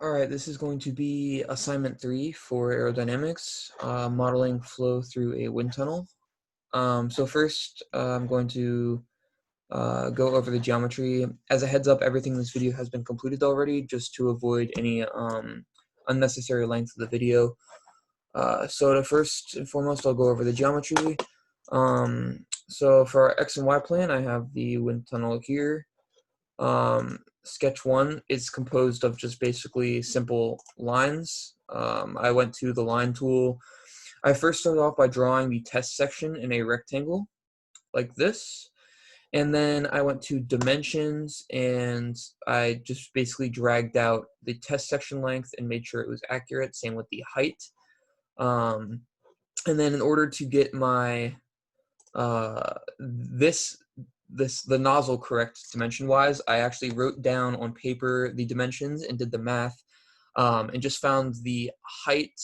All right, this is going to be assignment 3 for aerodynamics, modeling flow through a wind tunnel. So first, I'm going to go over the geometry. As a heads up, everything in this video has been completed already, just to avoid any unnecessary length of the video. So to first and foremost, I'll go over the geometry. So for our X and Y plan, I have the wind tunnel here. Sketch 1 is composed of just basically simple lines. I went to the line tool. I first started off by drawing the test section in a rectangle like this, and then I went to dimensions and I just basically dragged out the test section length and made sure it was accurate. Same with the height. And then in order to get my the nozzle correct dimension wise, I actually wrote down on paper the dimensions and did the math, and just found the height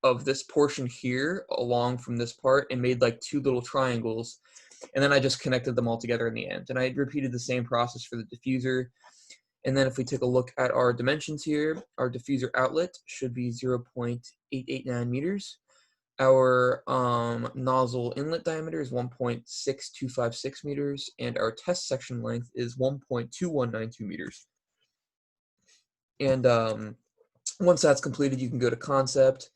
of this portion here along from this part and made like two little triangles, and then I just connected them all together in the end. And I repeated the same process for the diffuser. And then if we take a look at our dimensions here, our diffuser outlet should be 0.889 meters. Our nozzle inlet diameter is 1.6256 meters, and our test section length is 1.2192 meters. And once that's completed, you can go to concept,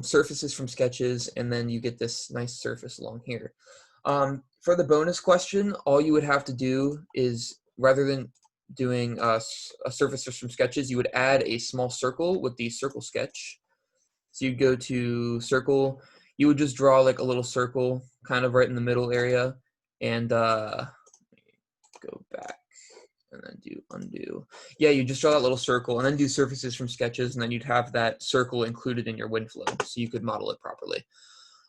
surfaces from sketches, and then you get this nice surface along here. For the bonus question, all you would have to do is, rather than doing a surfaces from sketches, you would add a small circle with the circle sketch. So you'd go to circle, you would just draw like a little circle kind of right in the middle area, and go back and then do undo. Yeah, you just draw that little circle and then do surfaces from sketches, and then you'd have that circle included in your wind flow, so you could model it properly.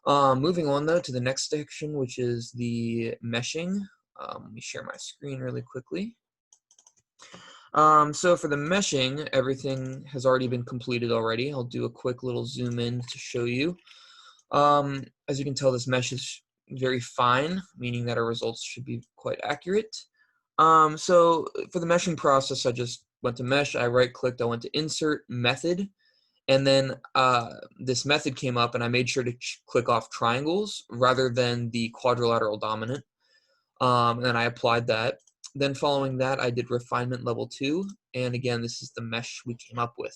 Moving on though to the next section, which is the meshing. Let me share my screen really quickly. So for the meshing, everything has already been completed already. I'll do a quick little zoom in to show you. As you can tell, this mesh is very fine, meaning that our results should be quite accurate. So for the meshing process, I just went to mesh, I right-clicked, I went to insert method, and then this method came up, and I made sure to click off triangles rather than the quadrilateral dominant, and then I applied that. Then following that, I did refinement level 2, and again, this is the mesh we came up with.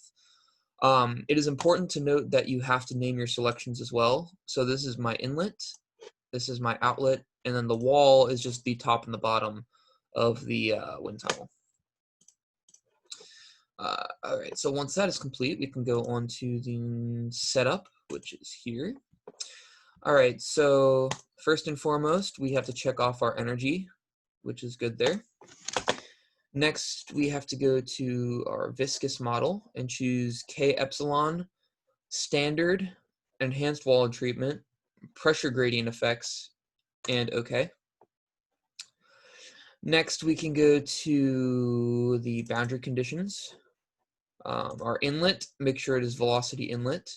It is important to note that you have to name your selections as well. So this is my inlet, this is my outlet, and then the wall is just the top and the bottom of the wind tunnel. All right, so once that is complete, we can go on to the setup, which is here. All right, so first and foremost, we have to check off our energy, which is good there. Next, we have to go to our viscous model and choose K epsilon, standard, enhanced wall treatment, pressure gradient effects, and OK. Next, we can go to the boundary conditions. Our inlet, make sure it is velocity inlet,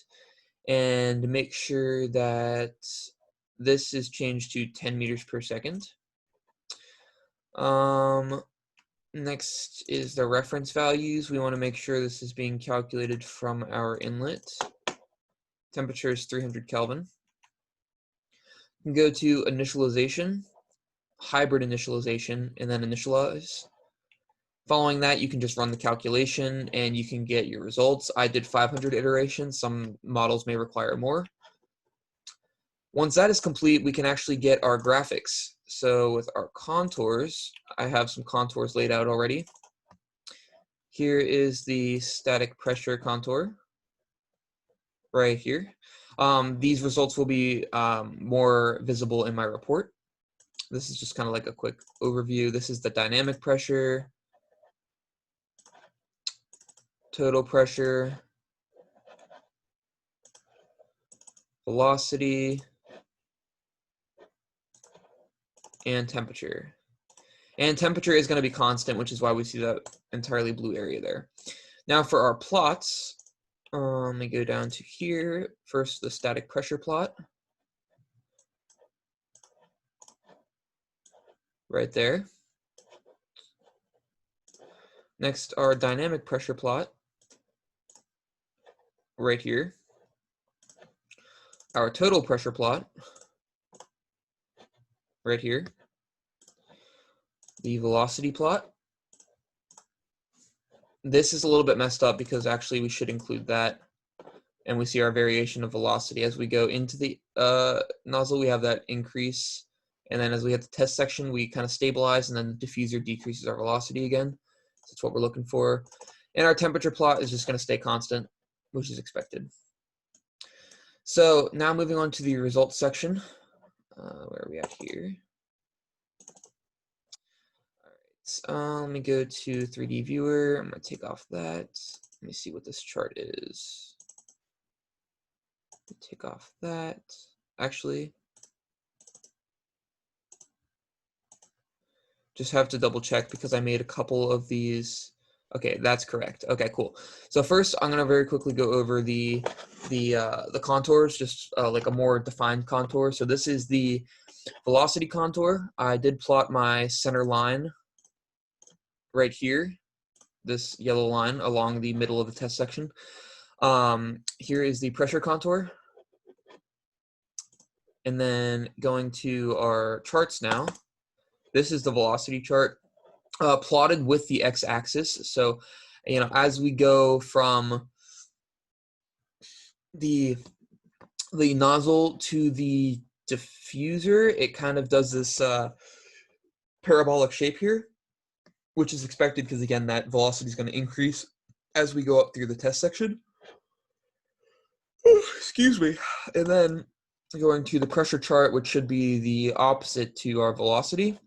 and make sure that this is changed to 10 meters per second. Next is the reference values. We want to make sure this is being calculated from our inlet. Temperature is 300 Kelvin. You can go to initialization, hybrid initialization, and then initialize. Following that, you can just run the calculation and you can get your results. I did 500 iterations. Some models may require more. Once that is complete, we can actually get our graphics. So with our contours, I have some contours laid out already. Here is the static pressure contour right here. These results will be more visible in my report. This is just kind of like a quick overview. This is the dynamic pressure, total pressure, velocity, and temperature. And temperature is going to be constant, which is why we see that entirely blue area there. Now for our plots, let me go down to here. First, the static pressure plot. Right there. Next, our dynamic pressure plot. right here, our total pressure plot right here, the velocity plot. This is a little bit messed up because actually we should include that. And we see our variation of velocity as we go into the nozzle. We have that increase, and then as we hit the test section, we kind of stabilize, and then the diffuser decreases our velocity again. So that's what we're looking for. And our temperature plot is just going to stay constant, which is expected. So now moving on to the results section. Where are we at here? All right. Let me go to 3D viewer. I'm going to take off that. Let me see what this chart is. Take off that. Actually, just have to double check because I made a couple of these. Okay, that's correct. Okay, cool. So first, I'm gonna very quickly go over the contours, just like a more defined contour. So this is the velocity contour. I did plot my center line right here, this yellow line along the middle of the test section. Here is the pressure contour. And then going to our charts now, this is the velocity chart plotted with the x-axis. So, you know, as we go from the nozzle to the diffuser, it kind of does this parabolic shape here, which is expected because, again, that velocity is going to increase as we go up through the test section. Excuse me. And then going to the pressure chart, which should be the opposite to our velocity.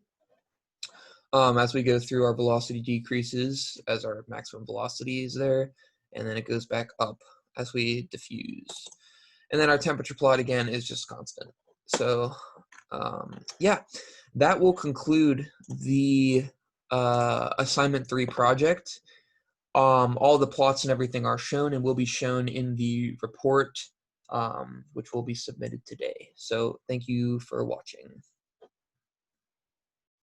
As we go through, our velocity decreases as our maximum velocity is there, and then it goes back up as we diffuse. And then our temperature plot, again, is just constant. So, yeah, that will conclude the Assignment 3 project. All the plots and everything are shown and will be shown in the report, which will be submitted today. So thank you for watching.